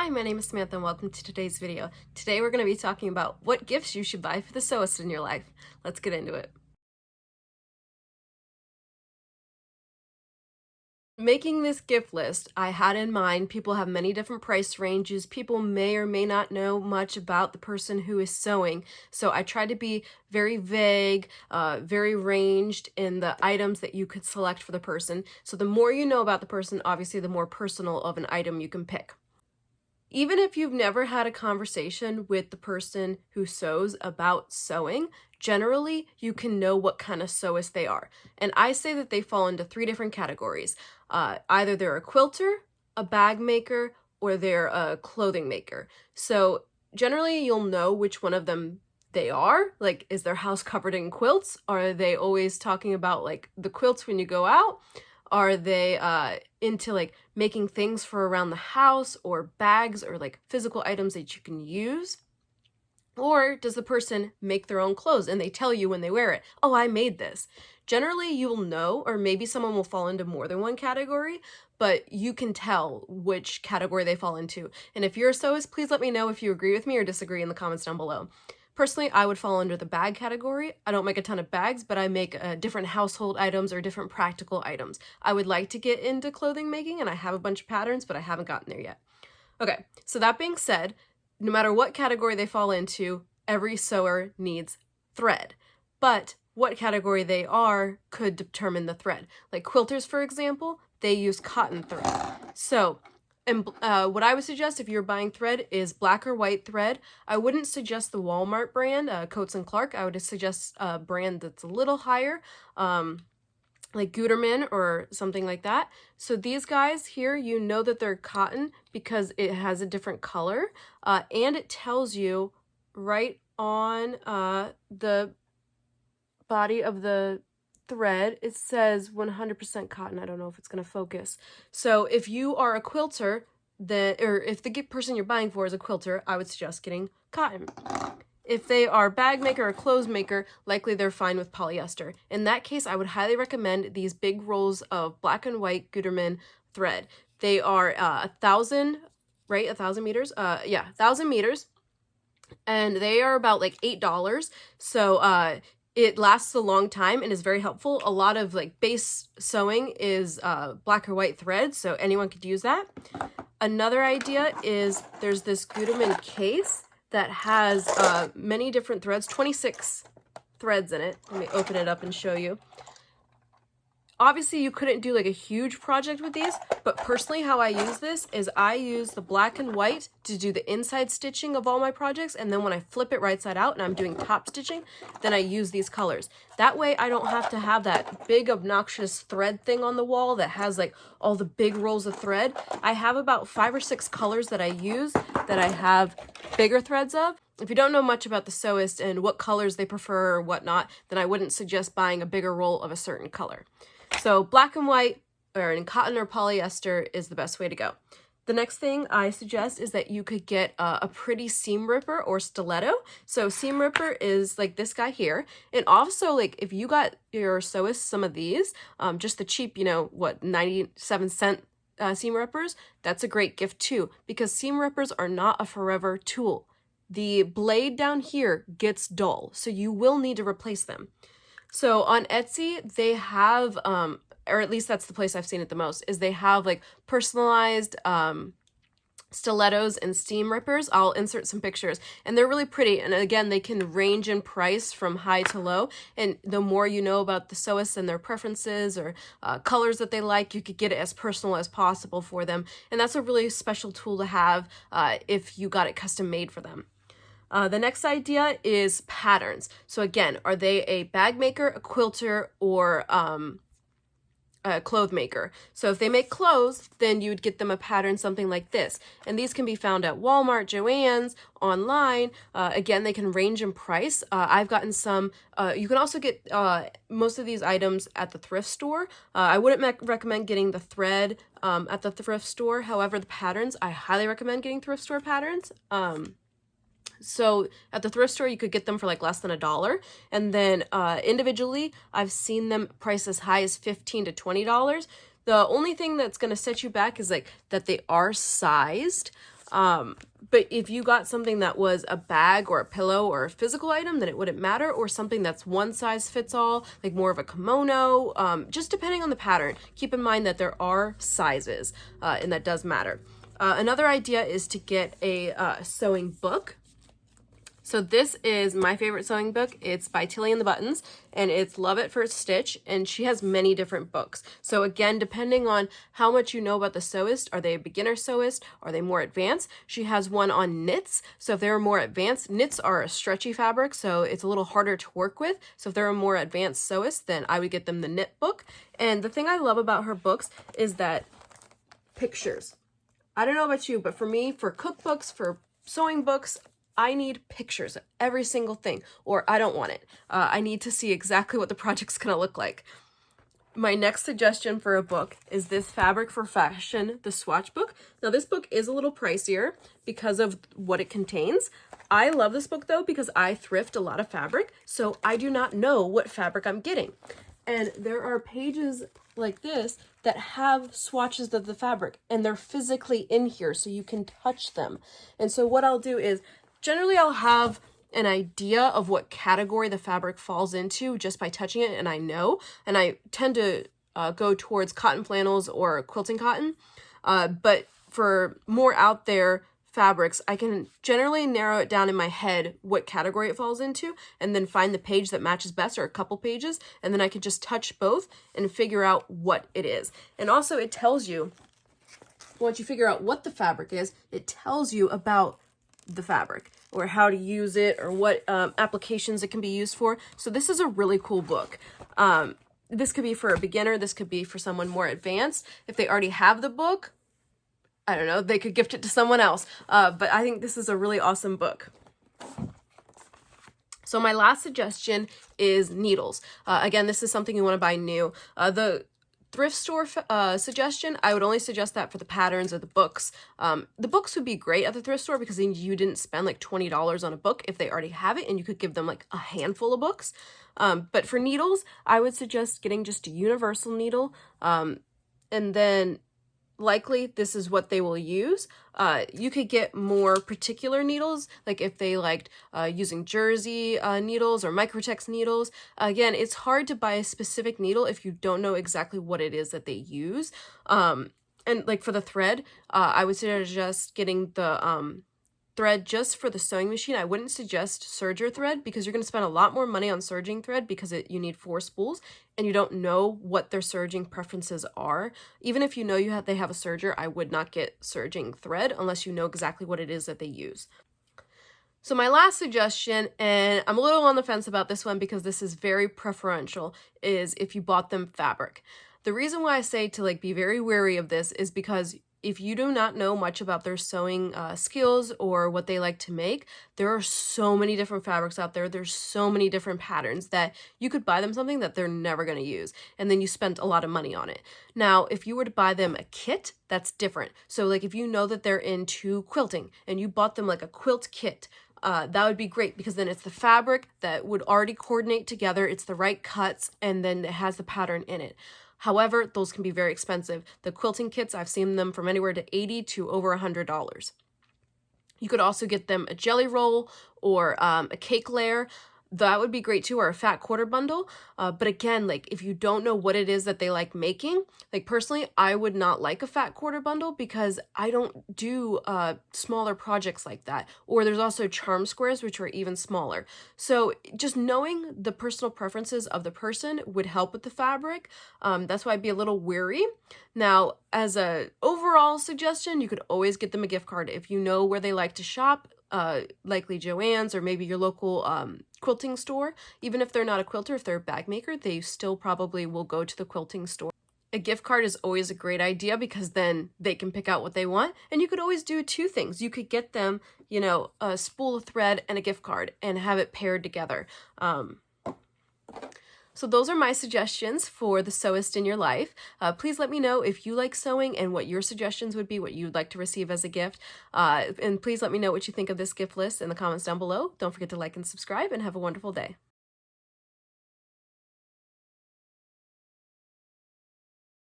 Hi, my name is Samantha and welcome to today's video. Today we're going to be talking about what gifts you should buy for the sewist in your life. Let's get into it. Making this gift list, I had in mind people have many different price ranges. People may or may not know much about the person who is sewing. So I tried to be very vague, very ranged in the items that you could select for the person. So the more you know about the person, obviously the more personal of an item you can pick. Even if you've never had a conversation with the person who sews about sewing, generally you can know what kind of sewist they are. And I say that they fall into three different categories. Either they're a quilter, a bag maker, or they're a clothing maker. So generally you'll know which one of them they are. Like, is their house covered in quilts? Are they always talking about like the quilts when you go out? Are they into like making things for around the house or bags or like physical items that you can use? Or does the person make their own clothes and they tell you when they wear it, oh, I made this? Generally, you'll know, or maybe someone will fall into more than one category, but you can tell which category they fall into. And if you're a sewist, please let me know if you agree with me or disagree in the comments down below. Personally, I would fall under the bag category. I don't make a ton of bags, but I make different household items or different practical items. I would like to get into clothing making, and I have a bunch of patterns, but I haven't gotten there yet. Okay, so that being said, no matter what category they fall into, every sewer needs thread. But what category they are could determine the thread. Like quilters, for example, they use cotton thread. So what I would suggest if you're buying thread is black or white thread. I wouldn't suggest the Walmart brand, Coats & Clark. I would suggest a brand that's a little higher, like Gutermann or something like that. So these guys here, you know that they're cotton because it has a different color, and it tells you right on the body of the thread, it says 100% cotton. I don't know if it's going to focus. So if you are a quilter, or if the person you're buying for is a quilter, I would suggest getting cotton. If they are bag maker or clothes maker, likely they're fine with polyester. In that case, I would highly recommend these big rolls of black and white Gutermann thread. They are 1,000, right? 1,000 meters? Yeah, 1,000 meters. And they are about like $8. So it lasts a long time and is very helpful. A lot of like base sewing is black or white thread, so anyone could use that. Another idea is there's this Gutermann case that has many different threads, 26 threads in it. Let me open it up and show you. Obviously, you couldn't do like a huge project with these, but personally how I use this is I use the black and white to do the inside stitching of all my projects, and then when I flip it right side out and I'm doing top stitching, then I use these colors. That way I don't have to have that big obnoxious thread thing on the wall that has like all the big rolls of thread. I have about 5 or 6 colors that I use that I have bigger threads of. If you don't know much about the sewist and what colors they prefer or whatnot, then I wouldn't suggest buying a bigger roll of a certain color. So black and white or in cotton or polyester is the best way to go. The next thing I suggest is that you could get a pretty seam ripper or stiletto. So seam ripper is like this guy here. And also, like, if you got your sewist some of these, just the cheap, 97-cent seam rippers, that's a great gift too, because seam rippers are not a forever tool. The blade down here gets dull, so you will need to replace them. So on Etsy, they have, or at least that's the place I've seen it the most, is they have like personalized stilettos and seam rippers. I'll insert some pictures, and they're really pretty. And again, they can range in price from high to low. And the more you know about the sewists and their preferences or colors that they like, you could get it as personal as possible for them. And that's a really special tool to have if you got it custom made for them. The next idea is patterns. So again, are they a bag maker, a quilter, or a cloth maker? So if they make clothes, then you would get them a pattern something like this. And these can be found at Walmart, Joann's, online. Again, they can range in price. I've gotten some. You can also get most of these items at the thrift store. I wouldn't recommend getting the thread at the thrift store. However, the patterns, I highly recommend getting thrift store patterns. So at the thrift store, you could get them for like less than $1. And then individually, I've seen them priced as high as $15 to $20. The only thing that's going to set you back is like that they are sized. But if you got something that was a bag or a pillow or a physical item, then it wouldn't matter, or something that's one size fits all, like more of a kimono, just depending on the pattern. Keep in mind that there are sizes, and that does matter. Another idea is to get a sewing book. So this is my favorite sewing book. It's by Tilly and the Buttons, and it's Love at First Stitch, and she has many different books. So again, depending on how much you know about the sewist, are they a beginner sewist? Are they more advanced? She has one on knits. So if they're more advanced, knits are a stretchy fabric, so it's a little harder to work with. So if they're a more advanced sewist, then I would get them the knit book. And the thing I love about her books is that pictures. I don't know about you, but for me, for cookbooks, for sewing books, I need pictures of every single thing, or I don't want it. I need to see exactly what the project's gonna look like. My next suggestion for a book is this Fabric for Fashion, the swatch book. Now this book is a little pricier because of what it contains. I love this book though because I thrift a lot of fabric, so I do not know what fabric I'm getting. And there are pages like this that have swatches of the fabric, and they're physically in here so you can touch them. And so what I'll do is, generally I'll have an idea of what category the fabric falls into just by touching it, and I tend to go towards cotton flannels or quilting cotton, but for more out there fabrics, I can generally narrow it down in my head what category it falls into, and then find the page that matches best, or a couple pages, and then I can just touch both and figure out what it is. And also it tells you, once you figure out what the fabric is, it tells you about the fabric, or how to use it, or what applications it can be used for. So this is a really cool book. This could be for a beginner, this could be for someone more advanced. If they already have the book, I don't know, they could gift it to someone else. But I think this is a really awesome book. So my last suggestion is needles. Again, this is something you want to buy new. The thrift store suggestion, I would only suggest that for the patterns or the books. The books would be great at the thrift store because then you didn't spend like $20 on a book if they already have it, and you could give them like a handful of books. But for needles, I would suggest getting just a universal needle, and then likely this is what they will use. You could get more particular needles, like if they liked using jersey needles or microtex needles. Again, it's hard to buy a specific needle if you don't know exactly what it is that they use. And like for the thread, I would suggest getting the thread just for the sewing machine. I wouldn't suggest serger thread because you're going to spend a lot more money on serging thread because you need 4 spools, and you don't know what their serging preferences are. Even if you know they have a serger, I would not get serging thread unless you know exactly what it is that they use. So my last suggestion, and I'm a little on the fence about this one because this is very preferential, is if you bought them fabric. The reason why I say to like be very wary of this is because if you do not know much about their sewing skills or what they like to make, there are so many different fabrics out there. There's so many different patterns that you could buy them something that they're never going to use, and then you spent a lot of money on it. Now, if you were to buy them a kit, that's different. So like if you know that they're into quilting and you bought them like a quilt kit, that would be great because then it's the fabric that would already coordinate together. It's the right cuts, and then it has the pattern in it. However, those can be very expensive. The quilting kits, I've seen them from anywhere to $80 to over $100. You could also get them a jelly roll or a cake layer. That would be great too, or a fat quarter bundle. But again, like if you don't know what it is that they like making, like personally, I would not like a fat quarter bundle because I don't do smaller projects like that. Or there's also charm squares, which are even smaller. So just knowing the personal preferences of the person would help with the fabric. That's why I'd be a little weary. Now, as a overall suggestion, you could always get them a gift card. If you know where they like to shop, likely Joann's or maybe your local quilting store. Even if they're not a quilter, if they're a bag maker, they still probably will go to the quilting store. A gift card is always a great idea because then they can pick out what they want, and you could always do 2 things. You could get them, you know, a spool of thread and a gift card and have it paired together. So those are my suggestions for the sewist in your life. Please let me know if you like sewing and what your suggestions would be, what you'd like to receive as a gift. And please let me know what you think of this gift list in the comments down below. Don't forget to like and subscribe, and have a wonderful day.